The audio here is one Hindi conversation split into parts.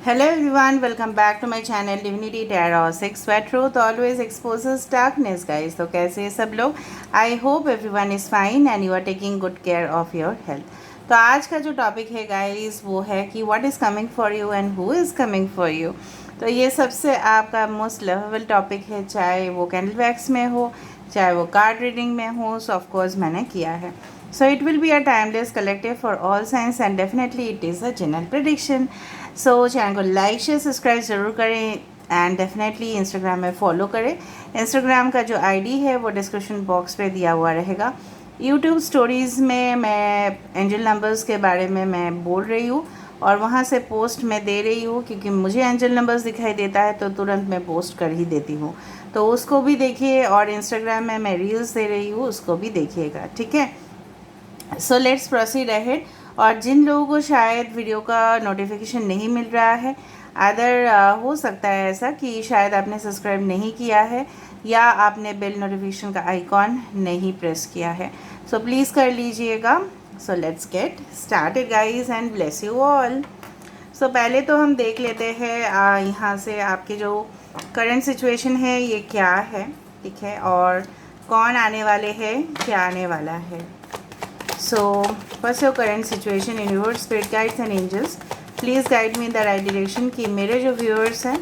Hello everyone, welcome back to my channel Divinity Tarot 6 where truth always exposes darkness guys. तो कैसे हैं सब लोग? I hope everyone is fine and you are taking good care of your health. तो आज का जो टॉपिक है गाइस वो है कि what is coming for you and who is coming for you. तो ये सबसे आपका मोस्ट लवेबल टॉपिक है, चाहे वो कैंडल वैक्स में हो, चाहे वो कार्ड रीडिंग में हो. सो ऑफ कोर्स मैंने किया है. So it will be a timeless collective for all signs and definitely it is a general prediction. So channel को लाइक शेयर सब्सक्राइब ज़रूर करें एंड डेफिनेटली इंस्टाग्राम में फॉलो करें. इंस्टाग्राम का जो आईडी है वो डिस्क्रिप्शन बॉक्स पे दिया हुआ रहेगा. यूट्यूब स्टोरीज़ में मैं एंजल नंबर्स के बारे में मैं बोल रही हूँ और वहाँ से पोस्ट मैं दे रही हूँ क्योंकि मुझे एंजल नंबर्स दिखाई देता है तो तुरंत मैं पोस्ट कर ही देती हूँ. तो उसको भी देखिए और इंस्टाग्राम में मैं रील्स दे रही हूँ उसको भी देखिएगा, ठीक है. So let's proceed ahead. और जिन लोगों को शायद वीडियो का नोटिफिकेशन नहीं मिल रहा है, अदर हो सकता है ऐसा कि शायद आपने सब्सक्राइब नहीं किया है या आपने बेल नोटिफिकेशन का आइकॉन नहीं प्रेस किया है, सो प्लीज़ कर लीजिएगा. So let's get started guys and bless you all. So पहले तो हम देख लेते हैं यहाँ से आपके जो करंट सिचुएशन है ये क्या है, ठीक है, और कौन आने वाले हैं, क्या आने वाला है. So, what's your current situation in your spirit guides and angels? Please guide me in the right direction कि मेरे जो viewers हैं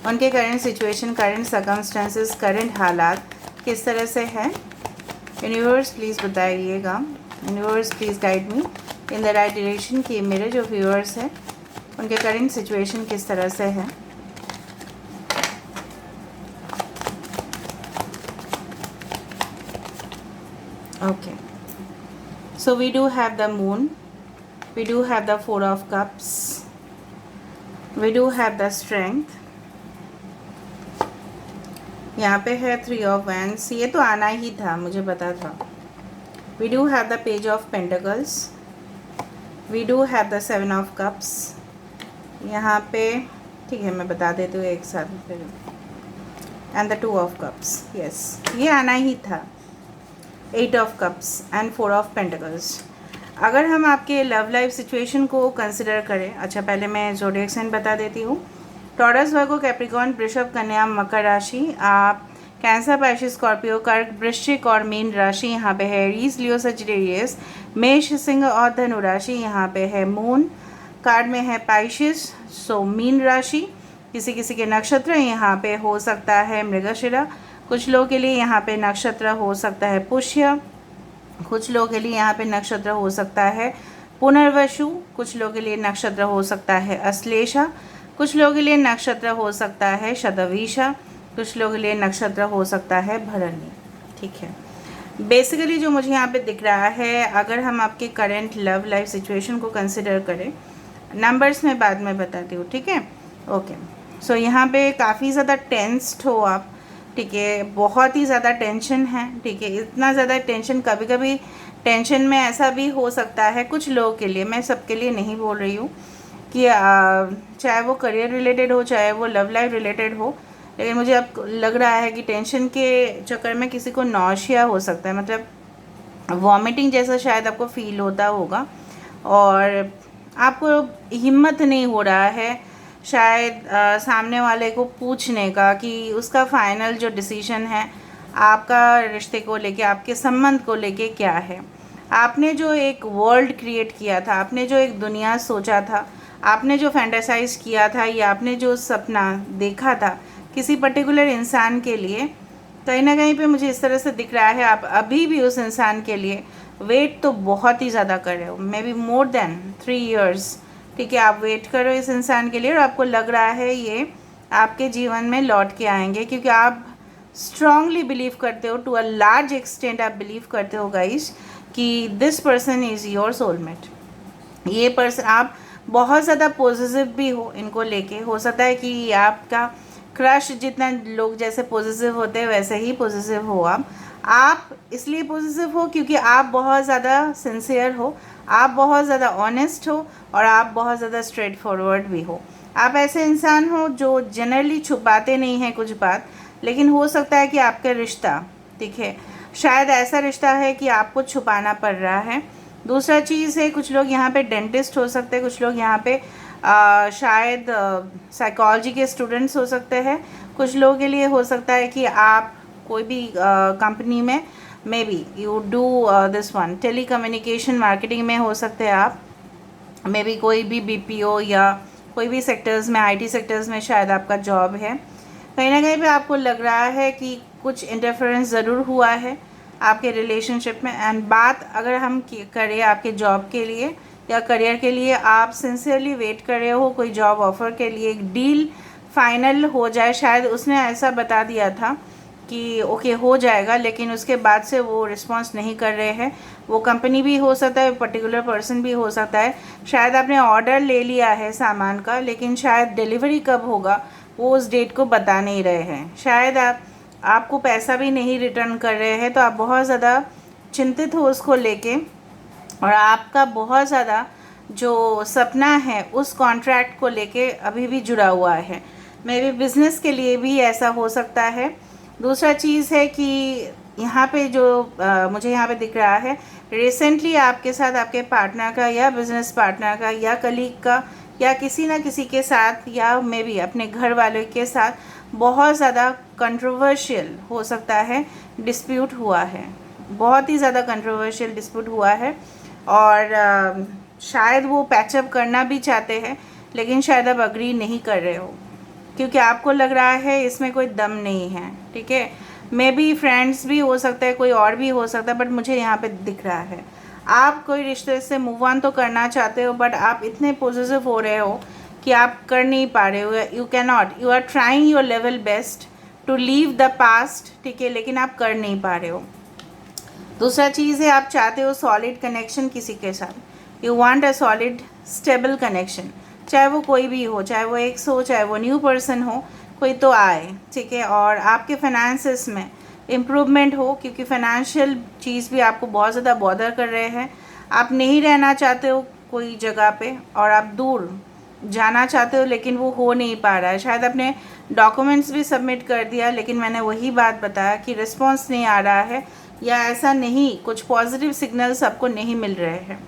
उनके current situation, current circumstances, current हालात किस तरह से हैं. Universe please बताइएगा. Universe please guide me in the right direction कि मेरे जो viewers हैं उनके current situation किस तरह से है. Okay. So we do have the moon, we do have the four of cups, we do have the strength. यहाँ पे है थ्री ऑफ वैंड्स, ये तो आना ही था, मुझे पता था. We do have the page of pentacles, we do have the seven of cups. यहाँ पे ठीक है मैं बता देती हूँ एक साथ फिर. And the two of cups, yes, ये आना ही था. Eight of cups and four of pentacles. अगर हम आपके लव लाइफ सिचुएशन को कंसिडर करें, अच्छा पहले मैं ज़ोडिएक साइन बता देती हूँ. टॉरस, वर्गो, कैप्रिकॉर्न, वृषभ, कन्या, मकर राशि. आप कैंसर, पाइसेस, स्कॉर्पियो, कर्क, वृश्चिक और मीन राशि यहाँ पे है. एरीज, लियो, सजिटेरियस, मेष, सिंह और धनु राशि यहाँ पे है. मून कार्ड में है पाइसेस, सो मीन राशि. किसी किसी के नक्षत्र यहाँ पे हो सकता है मृगशिरा, कुछ लोगों के लिए यहाँ पे नक्षत्र हो सकता है पुष्य, कुछ लोगों के लिए यहाँ पे नक्षत्र हो सकता है पुनर्वसु, कुछ लोगों के लिए नक्षत्र हो सकता है अश्लेषा, कुछ लोगों के लिए नक्षत्र हो सकता है शतवीषा, कुछ लोगों के लिए नक्षत्र हो सकता है भरणी, ठीक है. बेसिकली जो मुझे यहाँ पे दिख रहा है, अगर हम आपके करंट लव लाइफ सिचुएशन को कंसिडर करें, नंबर्स में बाद में बताती हूँ, ठीक है. ओके. सो यहाँ पे काफ़ी ज़्यादा टेंस्ड हो आप, ठीक है, बहुत ही ज़्यादा टेंशन है, ठीक है. इतना ज़्यादा टेंशन, कभी कभी टेंशन में ऐसा भी हो सकता है कुछ लोगों के लिए, मैं सबके लिए नहीं बोल रही हूँ, कि चाहे वो करियर रिलेटेड हो चाहे वो लव लाइफ रिलेटेड हो, लेकिन मुझे अब लग रहा है कि टेंशन के चक्कर में किसी को नौशिया हो सकता है, मतलब वॉमिटिंग जैसा शायद आपको फील होता होगा और आपको हिम्मत नहीं हो रहा है शायद सामने वाले को पूछने का कि उसका फाइनल जो डिसीजन है आपका रिश्ते को लेके, आपके संबंध को लेके क्या है. आपने जो एक वर्ल्ड क्रिएट किया था, आपने जो एक दुनिया सोचा था, आपने जो फैंटेसाइज किया था या आपने जो सपना देखा था किसी पर्टिकुलर इंसान के लिए, कहीं ना कहीं पे मुझे इस तरह से दिख रहा है आप अभी भी उस इंसान के लिए वेट तो बहुत ही ज़्यादा कर रहे हो, may be more than 3 years, ठीक है. आप वेट करो इस इंसान के लिए और आपको लग रहा है ये आपके जीवन में लौट के आएंगे क्योंकि आप स्ट्रांगली बिलीव करते हो, टू अ लार्ज एक्सटेंट आप बिलीव करते हो गाइस कि this person is your soulmate. ये पर्सन, आप बहुत ज़्यादा पॉजिटिव भी हो इनको लेके, हो सकता है कि आपका क्रश जितना लोग जैसे पॉजिटिव होते हैं वैसे ही पॉजिटिव हो आप इसलिए पॉजिटिव हो क्योंकि आप बहुत ज़्यादा सिंसियर हो, आप बहुत ज़्यादा ऑनेस्ट हो और आप बहुत ज़्यादा स्ट्रेट फॉरवर्ड भी हो. आप ऐसे इंसान हो जो जनरली छुपाते नहीं हैं कुछ बात, लेकिन हो सकता है कि आपका रिश्ता, ठीक है, शायद ऐसा रिश्ता है कि आपको छुपाना पड़ रहा है. दूसरा चीज़ है, कुछ लोग यहाँ पे डेंटिस्ट हो सकते हैं, कुछ लोग यहाँ पे शायद साइकोलॉजी के स्टूडेंट्स हो सकते हैं। कुछ लोगों के लिए हो सकता है कि आप कोई भी कंपनी में maybe you do this one telecommunication marketing में हो सकते हैं आप, मे बी कोई भी बीपीओ या कोई भी सेक्टर्स में, आईटी सेक्टर्स में शायद आपका जॉब है। कहीं ना कहीं पे आपको लग रहा है कि कुछ इंटरफेरेंस ज़रूर हुआ है आपके रिलेशनशिप में। एंड बात अगर हम करें आपके जॉब के लिए या करियर के लिए, आप सिंसियरली वेट कर रहे हो कोई जॉब ऑफ़र के लिए, एक डील फाइनल हो जाए। शायद उसने ऐसा बता दिया था कि ओके हो जाएगा, लेकिन उसके बाद से वो रिस्पॉन्स नहीं कर रहे हैं। वो कंपनी भी हो सकता है, पर्टिकुलर पर्सन भी हो सकता है। शायद आपने ऑर्डर ले लिया है सामान का, लेकिन शायद डिलीवरी कब होगा वो उस डेट को बता नहीं रहे हैं। शायद आपको पैसा भी नहीं रिटर्न कर रहे हैं, तो आप बहुत ज़्यादा चिंतित हो उसको लेके, और आपका बहुत ज़्यादा जो सपना है उस कॉन्ट्रैक्ट को लेके अभी भी जुड़ा हुआ है। मे बी बिज़नेस के लिए भी ऐसा हो सकता है। दूसरा चीज़ है कि यहाँ पे जो मुझे यहाँ पे दिख रहा है, रिसेंटली आपके साथ आपके पार्टनर का या बिज़नेस पार्टनर का या कलीग का या किसी ना किसी के साथ या मे बी अपने घर वालों के साथ बहुत ज़्यादा कंट्रोवर्शियल हो सकता है डिस्प्यूट हुआ है। बहुत ही ज़्यादा कंट्रोवर्शियल डिस्प्यूट हुआ है, और शायद वो पैचअप करना भी चाहते हैं, लेकिन शायद आप अग्री नहीं कर रहे हो क्योंकि आपको लग रहा है इसमें कोई दम नहीं है। ठीक है, मे बी फ्रेंड्स भी हो सकता है, कोई और भी हो सकता है, बट मुझे यहाँ पे दिख रहा है आप कोई रिश्ते से मूव ऑन तो करना चाहते हो, बट आप इतने पॉजिटिव हो रहे हो कि आप कर नहीं पा रहे हो। You can not, you are trying your level best to leave the past. ठीक है, लेकिन आप कर नहीं पा रहे हो। दूसरा चीज़ है, आप चाहते हो सॉलिड कनेक्शन किसी के साथ। You want a solid stable connection, चाहे वो कोई भी हो, चाहे वो एक्स हो, चाहे वो न्यू पर्सन हो, कोई तो आए। ठीक है, और आपके फाइनेंसेस में इम्प्रूवमेंट हो, क्योंकि फाइनेंशियल चीज़ भी आपको बहुत ज़्यादा बॉदर कर रहे हैं। आप नहीं रहना चाहते हो कोई जगह पे, और आप दूर जाना चाहते हो, लेकिन वो हो नहीं पा रहा है। शायद आपने डॉक्यूमेंट्स भी सबमिट कर दिया, लेकिन मैंने वही बात बताया कि रिस्पॉन्स नहीं आ रहा है, या ऐसा नहीं, कुछ पॉजिटिव सिग्नल्स आपको नहीं मिल रहे हैं।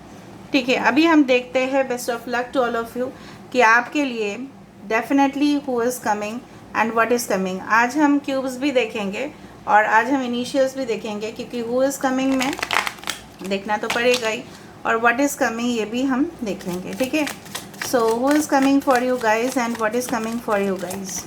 ठीक है, अभी हम देखते हैं, best of luck to all of you, कि आपके लिए definitely who is coming and what is coming. आज हम क्यूब्स भी देखेंगे और आज हम इनिशियल्स भी देखेंगे, क्योंकि हु इज़ कमिंग में देखना तो पड़ेगा ही, और व्हाट इज़ कमिंग ये भी हम देखेंगे। ठीक है, so who is coming for you guys and what is coming for you guys.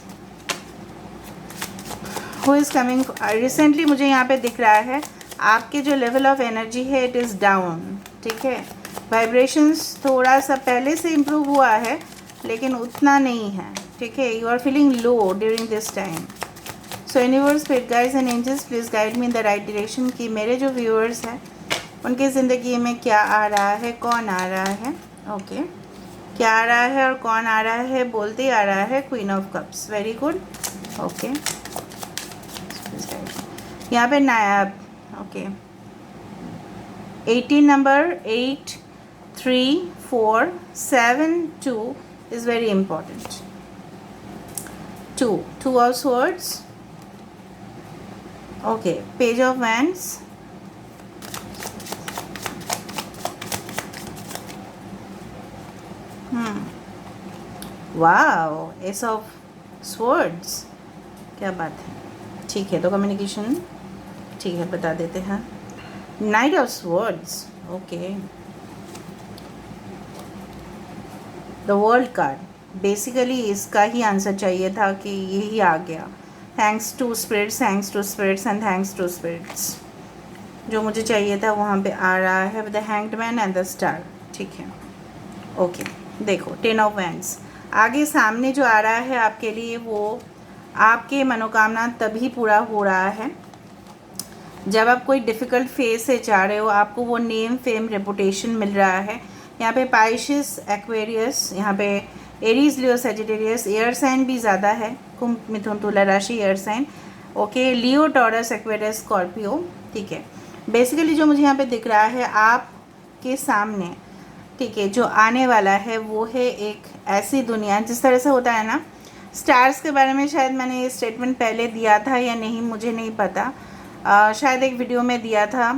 Who is coming, recently मुझे यहाँ पे दिख रहा है आपके जो लेवल ऑफ एनर्जी है इट इज़ डाउन। ठीक है, वाइब्रेशंस थोड़ा सा पहले से इम्प्रूव हुआ है, लेकिन उतना नहीं है। ठीक है, you are feeling low during this time. So universe, spirit guides and angels, please guide me in the right direction, कि मेरे जो व्यूअर्स हैं उनकी ज़िंदगी में क्या आ रहा है, कौन आ रहा है। ओके, क्या आ रहा है और कौन आ रहा है, बोलते ही आ रहा है queen of cups. Very good. Okay, यहाँ पे नया, okay, 18 number 8 3 4 7 2 is very important. 2 of swords. Okay, page of wands. Wow, ace of swords. क्या बात है। ठीक है, तो कम्युनिकेशन ठीक है, बता देते हैं। Knight of swords, okay, the world card. Basically इसका ही आंसर चाहिए था कि यही आ गया। Thanks to spirits, thanks to spirits and thanks to spirits. जो मुझे चाहिए था वहाँ पे आ रहा है, with the hanged man and the star. ठीक है, ओके, देखो 10 ऑफ वैंड्स। आगे सामने जो आ रहा है आपके लिए, वो आपके मनोकामना तभी पूरा हो रहा है जब आप कोई डिफ़िकल्ट फेज से जा रहे हो। आपको वो नेम, फेम, रेपुटेशन मिल रहा है। यहाँ पे पाइशिस, एक्वेरियस, यहाँ पे एरीज, लियो, सेजिटेरियस, एयर साइन भी ज़्यादा है। कुंभ, मिथुन, तुला राशि एयर साइन। ओके, लियो, टॉरस, एक्वेरियस, स्कॉर्पियो। ठीक है, बेसिकली जो मुझे यहाँ पे दिख रहा है आपके सामने, ठीक है, जो आने वाला है वो है एक ऐसी दुनिया, जिस तरह से होता है ना, स्टार्स के बारे में शायद मैंने ये स्टेटमेंट पहले दिया था या नहीं, मुझे नहीं पता। शायद एक वीडियो में दिया था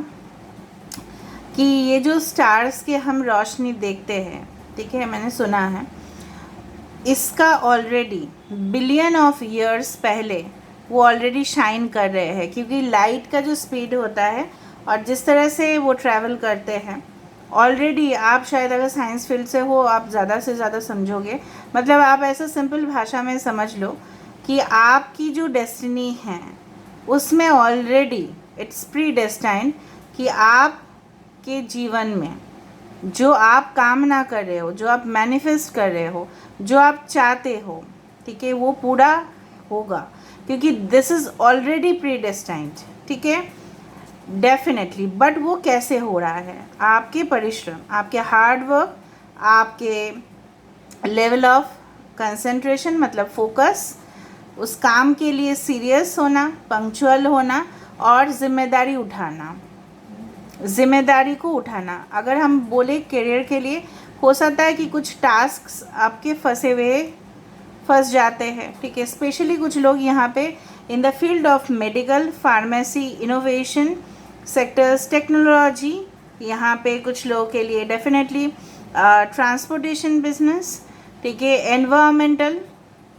कि ये जो स्टार्स के हम रोशनी देखते हैं, ठीक है, मैंने सुना है, इसका ऑलरेडी बिलियन ऑफ ईयर्स पहले वो ऑलरेडी शाइन कर रहे हैं, क्योंकि लाइट का जो स्पीड होता है और जिस तरह से वो ट्रैवल करते हैं, ऑलरेडी आप शायद अगर साइंस फील्ड से हो आप ज़्यादा से ज़्यादा समझोगे। मतलब आप ऐसा सिंपल भाषा में समझ लो कि आपकी जो डेस्टिनी है उसमें ऑलरेडी इट्स प्री डेस्टाइंड कि आपके जीवन में जो आप कामना कर रहे हो, जो आप मैनिफेस्ट कर रहे हो, जो आप चाहते हो, ठीक है, वो पूरा होगा, क्योंकि this is already pre destined. ठीक है, डेफिनेटली। बट वो कैसे हो रहा है? आपके परिश्रम, आपके हार्ड वर्क, आपके लेवल ऑफ कंसंट्रेशन मतलब फोकस, उस काम के लिए सीरियस होना, पंक्चुअल होना और जिम्मेदारी उठाना, जिम्मेदारी को उठाना। अगर हम बोले करियर के लिए, हो सकता है कि कुछ टास्क्स आपके फंस जाते हैं, ठीक है। स्पेशली कुछ लोग यहाँ पे in the field of medical, pharmacy, innovation sectors, technology, यहाँ पे कुछ लोगों के लिए डेफिनेटली ट्रांसपोर्टेशन बिजनेस, ठीक है, एनवायरमेंटल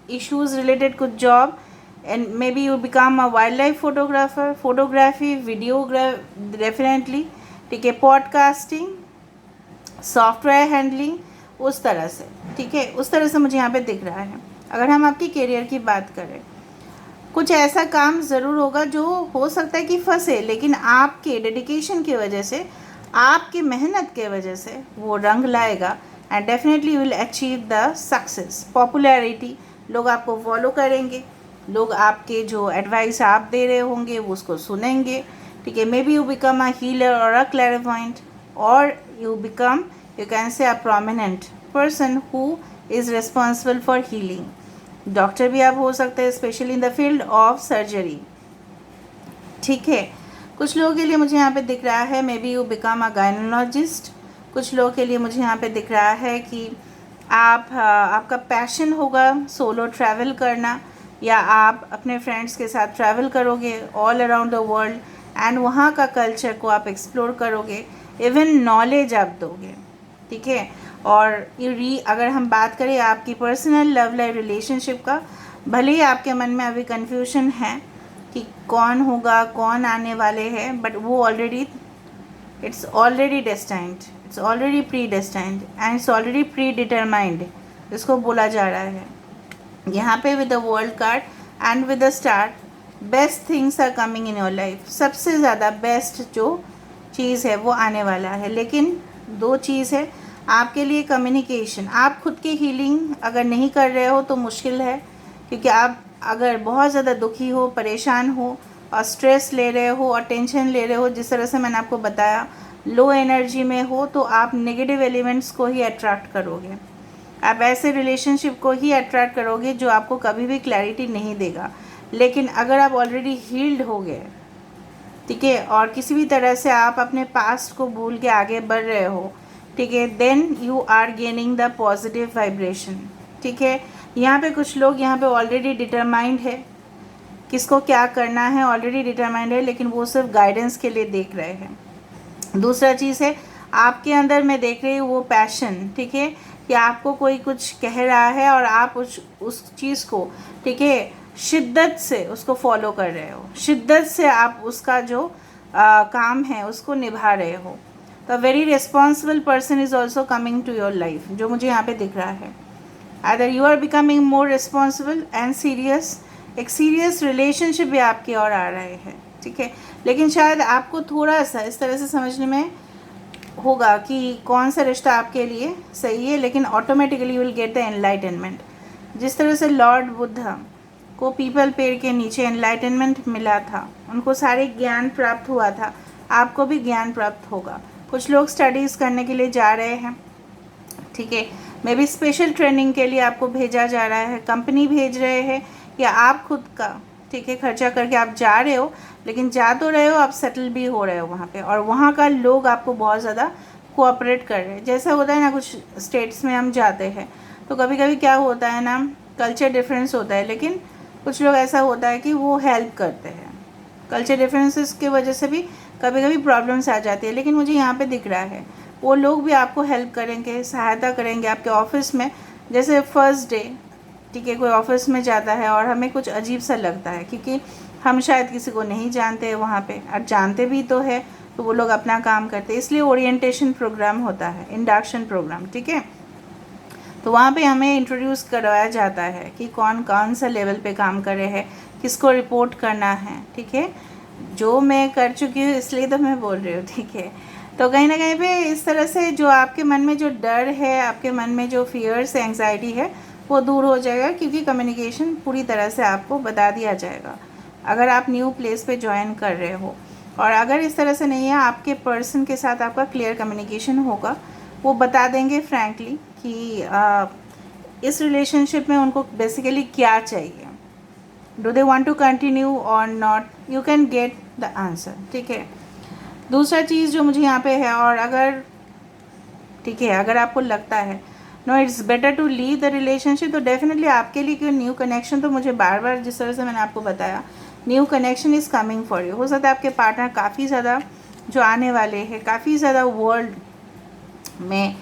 इश्यूज रिलेटेड कुछ job, and may be you become a wild life photographer, photography, videograph definitely, ठीक है, पॉडकास्टिंग, सॉफ्टवेयर हैंडलिंग, उस तरह से, ठीक है, उस तरह से मुझे यहाँ पे दिख रहा है। अगर हम आपकी करियर की बात करें, कुछ ऐसा काम ज़रूर होगा जो हो सकता है कि फंसे, लेकिन आपके डेडिकेशन की वजह से, आपकी मेहनत के वजह से वो रंग लाएगा and definitely will achieve the success. Popularity, लोग आपको फॉलो करेंगे, लोग आपके जो एडवाइस आप दे रहे होंगे वो उसको सुनेंगे, ठीक है। May be you become a healer और अ क्लैरिवॉइंट, और यू बिकम, यू कैन से a prominent person who is responsible for healing. Doctor भी आप हो सकते हैं, specially in the field of surgery, ठीक है। कुछ लोगों के लिए मुझे यहाँ पे दिख रहा है may be you become a gynaecologist. कुछ लोगों के लिए मुझे यहाँ पे दिख रहा है कि आपका पैशन होगा सोलो ट्रैवल करना, या आप अपने फ्रेंड्स के साथ ट्रैवल करोगे all around the world and वहाँ का कल्चर को आप एक्सप्लोर करोगे, इवन नॉलेज आप दोगे, ठीक है। और अगर हम बात करें आपकी पर्सनल लव लाइफ रिलेशनशिप का, भले ही आपके मन में अभी कन्फ्यूजन है कि कौन होगा, कौन आने वाले हैं, बट वो already it's already destined, it's already predestined and it's already predetermined, इसको बोला जा रहा है यहाँ पे with the world card and with the star. Best things are coming in your life, सबसे ज़्यादा बेस्ट जो चीज़ है वो आने वाला है। लेकिन दो चीज़ है आपके लिए, कम्युनिकेशन। आप खुद की हीलिंग अगर नहीं कर रहे हो तो मुश्किल है, क्योंकि आप अगर बहुत ज़्यादा दुखी हो, परेशान हो और स्ट्रेस ले रहे हो और टेंशन ले रहे हो, जिस तरह से मैंने आपको बताया, लो एनर्जी में हो, तो आप नेगेटिव एलिमेंट्स को ही अट्रैक्ट करोगे। आप ऐसे रिलेशनशिप को ही अट्रैक्ट करोगे जो आपको कभी भी क्लैरिटी नहीं देगा। लेकिन अगर आप ऑलरेडी हील्ड हो गए, ठीक है, और किसी भी तरह से आप अपने पास्ट को भूल के आगे बढ़ रहे हो, ठीक है, then you are gaining the positive vibration, ठीक है। यहाँ पे कुछ लोग यहाँ पे ऑलरेडी डिटरमाइंड है, किसको क्या करना है ऑलरेडी डिटरमाइंड है, लेकिन वो सिर्फ गाइडेंस के लिए देख रहे हैं। दूसरा चीज़ है आपके अंदर मैं देख रही हूँ वो पैशन, ठीक है, कि आपको कोई कुछ कह रहा है और आप उस चीज़ को, ठीक है, शिद्दत से उसको फॉलो कर रहे हो, शिद्दत से आप उसका जो काम है उसको निभा रहे हो। तो very responsible person is also coming to your life, जो मुझे यहाँ पे दिख रहा है। Other you are becoming more responsible and serious, एक सीरियस रिलेशनशिप भी आपकी ओर आ रहे हैं, ठीक है। लेकिन शायद आपको थोड़ा सा इस तरह से समझने में होगा कि कौन सा रिश्ता आपके लिए सही है, लेकिन automatically you will get the enlightenment. जिस तरह से लॉर्ड बुद्धा को पीपल पेड़ के नीचे एनलाइटनमेंट मिला था, उनको सारे ज्ञान प्राप्त हुआ था, आपको भी ज्ञान प्राप्त होगा। कुछ लोग स्टडीज़ करने के लिए जा रहे हैं, ठीक है, मे बी स्पेशल ट्रेनिंग के लिए आपको भेजा जा रहा है, कंपनी भेज रहे हैं, या आप खुद का, ठीक है, खर्चा करके आप जा रहे हो, लेकिन जा तो रहे हो, आप सेटल भी हो रहे हो वहाँ पे, और वहाँ का लोग आपको बहुत ज़्यादा कोऑपरेट कर रहे हैं। जैसा होता है ना, कुछ स्टेट्स में हम जाते हैं तो कभी कभी क्या होता है ना, कल्चर डिफरेंस होता है, लेकिन कुछ लोग ऐसा होता है कि वो हेल्प करते हैं। कल्चर डिफरेंसेस की वजह से भी कभी कभी प्रॉब्लम्स आ जाती है, लेकिन मुझे यहाँ पे दिख रहा है वो लोग भी आपको हेल्प करेंगे, सहायता करेंगे आपके ऑफिस में। जैसे फर्स्ट डे, ठीक है, कोई ऑफिस में जाता है और हमें कुछ अजीब सा लगता है क्योंकि हम शायद किसी को नहीं जानते हैं वहाँ पे, और जानते भी तो है तो वो लोग अपना काम करते हैं, इसलिए ओरिएंटेशन प्रोग्राम होता है, इंडक्शन प्रोग्राम, ठीक है। तो वहाँ पे हमें इंट्रोड्यूस करवाया जाता है कि कौन कौन सा लेवल पे काम कर रहे हैं, किसको रिपोर्ट करना है, ठीक है। जो मैं कर चुकी हूँ इसलिए तो मैं बोल रही हूँ, ठीक है। तो कहीं ना कहीं पे इस तरह से जो आपके मन में जो डर है, आपके मन में जो फियर्स एंग्जाइटी है, वो दूर हो जाएगा क्योंकि कम्युनिकेशन पूरी तरह से आपको बता दिया जाएगा अगर आप न्यू प्लेस पे ज्वाइन कर रहे हो। और अगर इस तरह से नहीं है, आपके पर्सन के साथ आपका क्लियर कम्युनिकेशन होगा, वो बता देंगे फ्रैंकली कि इस रिलेशनशिप में उनको बेसिकली क्या चाहिए, do they want to continue और not, you can get the answer, ठीक है। दूसरा चीज़ जो मुझे यहाँ पे है, और अगर ठीक है अगर आपको लगता है no it's better to leave the relationship, तो डेफिनेटली आपके लिए क्यों न्यू कनेक्शन, तो मुझे बार बार जिस तरह से मैंने आपको बताया, new connection is coming for you. हो सकता है आपके पार्टनर काफ़ी ज़्यादा जो आने वाले हैं, काफ़ी ज़्यादा वर्ल्ड में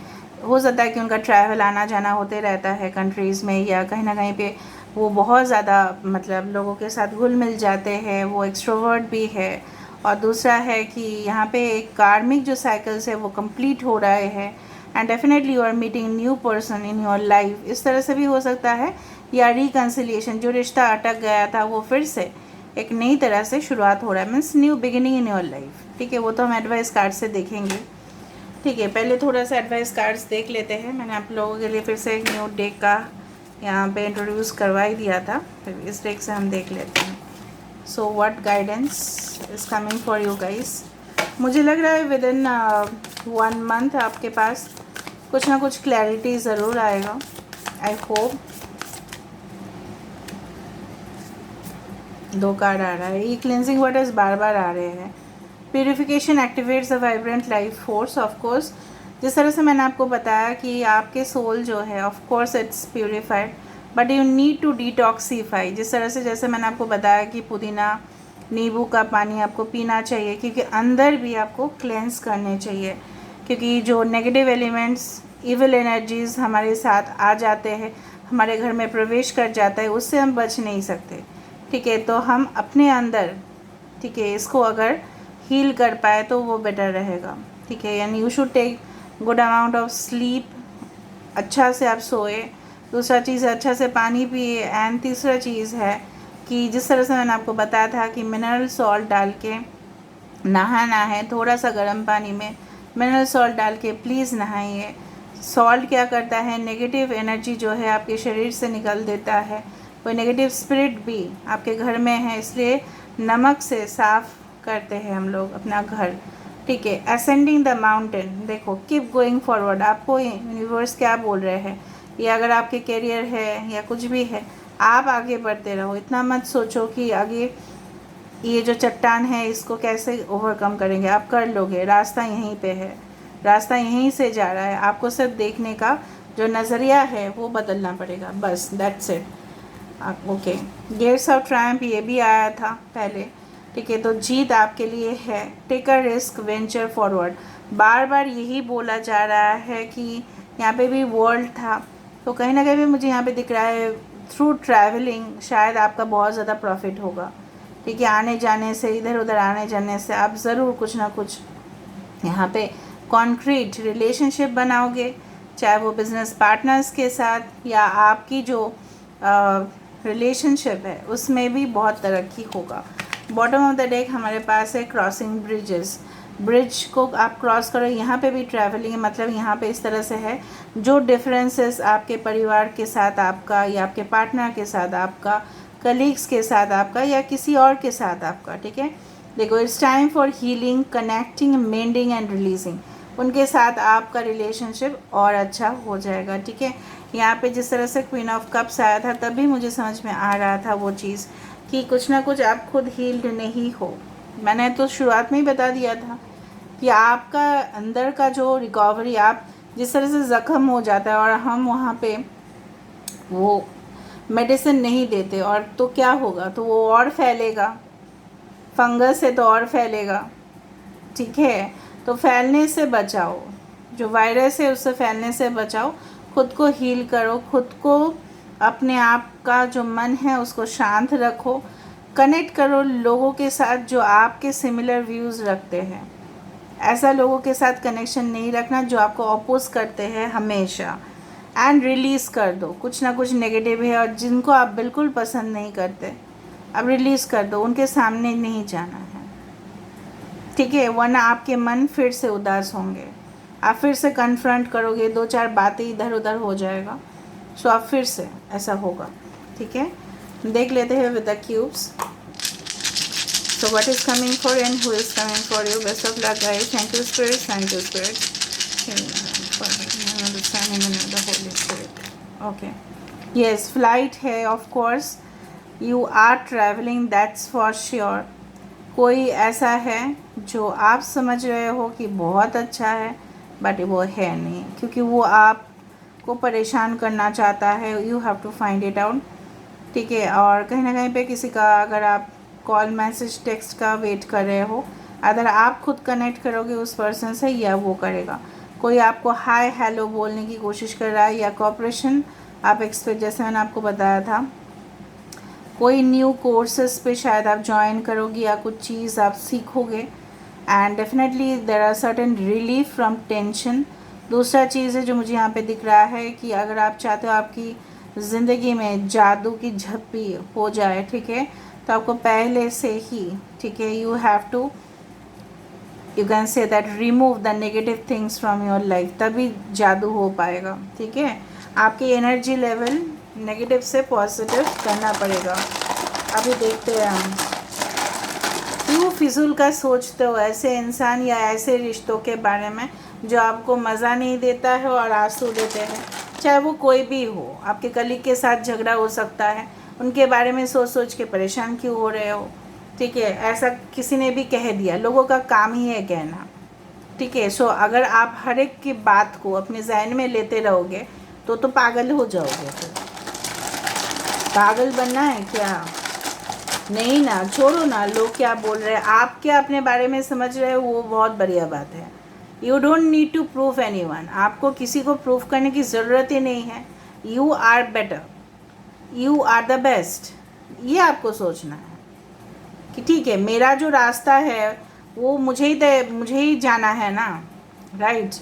हो सकता है कि उनका ट्रैवल आना जाना होते रहता है कंट्रीज़ में, या कहीं ना कहीं पे वो बहुत ज़्यादा मतलब लोगों के साथ घुल मिल जाते हैं, वो एक्सट्रोवर्ट भी है। और दूसरा है कि यहाँ पे एक कार्मिक जो साइकिल्स है वो कंप्लीट हो रहे हैं, and definitely you are meeting new person in your life, इस तरह से भी हो सकता है। या रिकन्सिलिएशन, जो रिश्ता अटक गया था वो फिर से एक नई तरह से शुरुआत हो रहा है, means new beginning in your life, ठीक है। वो तो हम एडवाइस कार्ड से देखेंगे, ठीक है। पहले थोड़ा सा एडवाइस कार्ड्स देख लेते हैं। मैंने आप लोगों के लिए फिर से एक न्यू डेक का यहाँ पे इंट्रोड्यूस करवा ही दिया था, फिर इस डेक से हम देख लेते हैं। So what guidance is coming for you guys. मुझे लग रहा है विद इन 1 मंथ आपके पास कुछ ना कुछ क्लैरिटी ज़रूर आएगा, आई होप। 2 कार्ड आ रहा है, ये क्लिनजिंग वाटर्स बार बार आ रहे हैं। Purification activates the vibrant life force, of course जिस तरह से मैंने आपको बताया कि आपके सोल जो है of course it's purified, but you need to detoxify. जिस तरह से जैसे मैंने आपको बताया कि पुदीना नींबू का पानी आपको पीना चाहिए, क्योंकि अंदर भी आपको क्लेंस करने चाहिए, क्योंकि जो नेगेटिव एलिमेंट्स, इविल एनर्जीज़ हमारे साथ आ जाते हैं, हमारे घर में प्रवेश कर जाता है, उससे हम बच नहीं सकते, ठीक है। तो हम अपने अंदर, ठीक है, इसको अगर हील कर पाए तो वो बेटर रहेगा, ठीक है। यानी you should take good amount of sleep, अच्छा से आप सोए। दूसरा चीज़ है अच्छा से पानी पिए, एंड तीसरा चीज़ है कि जिस तरह से मैंने आपको बताया था कि मिनरल सॉल्ट डाल के नहाना है, थोड़ा सा गर्म पानी में मिनरल सॉल्ट डाल के प्लीज़ नहाइए। सॉल्ट क्या करता है, नेगेटिव एनर्जी जो है आपके शरीर से निकल देता है, कोई नेगेटिव स्पिरिट भी आपके घर में है, इसलिए नमक से साफ़ करते हैं हम लोग अपना घर, ठीक है। असेंडिंग द माउंटेन, देखो कीप गोइंग फॉरवर्ड, आपको यूनिवर्स क्या बोल रहे हैं, या अगर आपके करियर है या कुछ भी है, आप आगे बढ़ते रहो। इतना मत सोचो कि आगे ये जो चट्टान है इसको कैसे ओवरकम करेंगे, आप कर लोगे, रास्ता यहीं पे है, रास्ता यहीं से जा रहा है, आपको सिर्फ देखने का जो नज़रिया है वो बदलना पड़ेगा, बस that's it. Okay, gates of triumph ये भी आया था पहले, ठीक है। तो जीत आपके लिए है, take a risk, venture forward, बार बार यही बोला जा रहा है कि यहाँ पे भी वर्ल्ड था, तो कहीं ना कहीं भी मुझे यहाँ पे दिख रहा है थ्रू ट्रैवलिंग शायद आपका बहुत ज़्यादा प्रॉफिट होगा, ठीक है। आने जाने से, इधर उधर आने जाने से आप ज़रूर कुछ ना कुछ यहाँ पे कॉन्क्रीट रिलेशनशिप बनाओगे, चाहे वो बिज़नेस पार्टनर्स के साथ या आपकी जो रिलेशनशिप है उसमें भी बहुत तरक्की होगा। बॉटम ऑफ द डेक हमारे पास है क्रॉसिंग ब्रिजेस, ब्रिज को आप क्रॉस करो, यहाँ पे भी ट्रैवलिंग है, मतलब यहाँ पे इस तरह से है जो डिफरेंसेस आपके परिवार के साथ आपका, या आपके पार्टनर के साथ आपका, कलीग्स के साथ आपका, या किसी और के साथ आपका, ठीक है। देखो it's time for healing, connecting, mending and releasing, उनके साथ आपका रिलेशनशिप और अच्छा हो जाएगा, ठीक है। यहाँ पे जिस तरह से क्वीन ऑफ कप्स आया था तभी मुझे समझ में आ रहा था वो चीज़ कि कुछ ना कुछ आप खुद हील्ड नहीं हो। मैंने तो शुरुआत में ही बता दिया था कि आपका अंदर का जो रिकवरी, आप जिस तरह से ज़ख्म हो जाता है और हम वहाँ पे वो मेडिसिन नहीं देते, और तो क्या होगा, तो वो और फैलेगा, फंगस है तो और फैलेगा, ठीक है। तो फैलने से बचाओ, जो वायरस है उससे फैलने से बचाओ, खुद को हील करो, खुद को अपने आप का जो मन है उसको शांत रखो, कनेक्ट करो लोगों के साथ जो आपके सिमिलर व्यूज़ रखते हैं। ऐसा लोगों के साथ कनेक्शन नहीं रखना जो आपको अपोज करते हैं हमेशा। एंड रिलीज़ कर दो, कुछ ना कुछ नेगेटिव है और जिनको आप बिल्कुल पसंद नहीं करते, अब रिलीज़ कर दो, उनके सामने नहीं जाना है, ठीक है, वरना आपके मन फिर से उदास होंगे, आप फिर से कन्फ्रंट करोगे, 2-4 बातें इधर उधर हो जाएगा, सो आप फिर से ऐसा होगा, ठीक है। देख लेते हैं with the cubes. So what is coming for and who is coming for you. Best of luck guys. Thank you spirit, thank you spirit. Okay, yes, flight है of course, you are travelling, that's for sure. कोई ऐसा है जो आप समझ रहे हो कि बहुत अच्छा है बट वो है नहीं, क्योंकि वो आपको परेशान करना चाहता है। You have to find it out, ठीक है। और कहीं ना कहीं पे किसी का अगर आप कॉल मैसेज टेक्स्ट का वेट कर रहे हो, अगर आप खुद कनेक्ट करोगे उस पर्सन से या वो करेगा। कोई आपको हाय हेलो बोलने की कोशिश कर रहा है या कॉपरेशन आप एक्सपेक्ट, जैसे मैंने आपको बताया था, कोई न्यू कोर्सेज पे शायद आप ज्वाइन करोगे या कुछ चीज़ आप सीखोगे and definitely there are certain relief from tension. दूसरा चीज़ है जो मुझे यहाँ पे दिख रहा है कि अगर आप चाहते हो आपकी ज़िंदगी में जादू की झप्पी हो जाए, ठीक है, तो आपको पहले से ही, ठीक है, you have to, you can say that remove the negative things from your life, तभी जादू हो पाएगा, ठीक है। आपकी एनर्जी लेवल नेगेटिव से पॉजिटिव करना पड़ेगा। अभी देखते हैं हम क्यों फिजूल का सोचते हो ऐसे इंसान या ऐसे रिश्तों के बारे में जो आपको मज़ा नहीं देता है और आंसू देते हैं, चाहे वो कोई भी हो। आपके कलीग के साथ झगड़ा हो सकता है, उनके बारे में सोच सोच के परेशान क्यों हो रहे हो, ठीक है, ऐसा किसी ने भी कह दिया, लोगों का काम ही है कहना, ठीक है। सो अगर आप हर एक की बात को अपने जहन में लेते रहोगे तो पागल हो जाओगे। फिर पागल बनना है क्या? नहीं ना, छोड़ो ना, लोग क्या बोल रहे हैं, आप क्या अपने बारे में समझ रहे हो वो बहुत बढ़िया बात है। You don't need to prove anyone, आपको किसी को प्रूव करने की ज़रूरत ही नहीं है। You are better, you are the best, ये आपको सोचना है कि ठीक है, मेरा जो रास्ता है वो मुझे ही जाना है ना, राइट।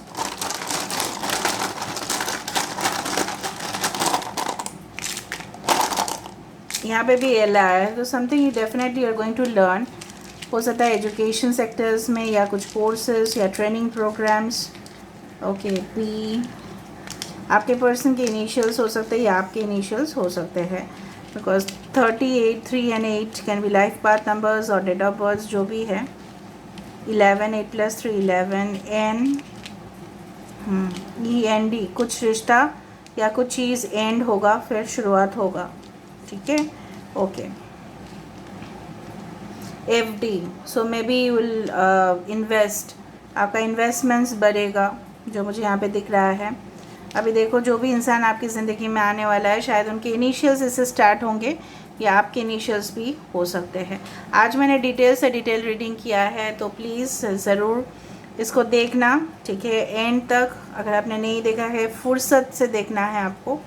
यहाँ पे भी एल आया है, तो something you definitely are going to learn. हो सकता है एजुकेशन सेक्टर्स में या कुछ कोर्सेज या ट्रेनिंग प्रोग्राम्स। ओके, पी आपके पर्सन के इनिशियल्स हो सकते हैं या आपके इनिशियल्स हो सकते हैं, because 38, 3 and 8 can be life path numbers और डेट ऑफ बर्थ जो भी है। 11, 8 + 3 11, N END, कुछ रिश्ता या कुछ चीज़ एंड होगा फिर शुरुआत होगा, ठीक है। Okay, FD, so may be you will invest, आपका इन्वेस्टमेंट्स बढ़ेगा जो मुझे यहाँ पे दिख रहा है। अभी देखो, जो भी इंसान आपकी ज़िंदगी में आने वाला है शायद उनके इनिशियल्स इससे स्टार्ट होंगे या आपके इनिशियल्स भी हो सकते हैं। आज मैंने डिटेल से डिटेल रीडिंग किया है, तो प्लीज़ ज़रूर इसको देखना, ठीक है, एंड तक। अगर आपने नहीं देखा है, फुर्सत से देखना है आपको,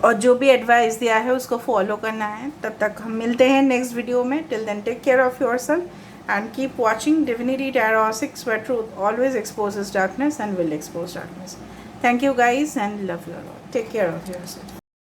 और जो भी एडवाइस दिया है उसको फॉलो करना है। तब तक हम मिलते हैं नेक्स्ट वीडियो में। Till then take care of yourself and keep watching divinity tarot 6, where truth always exposes darkness and will expose darkness. Thank you guys and love you all. Take care of yourself.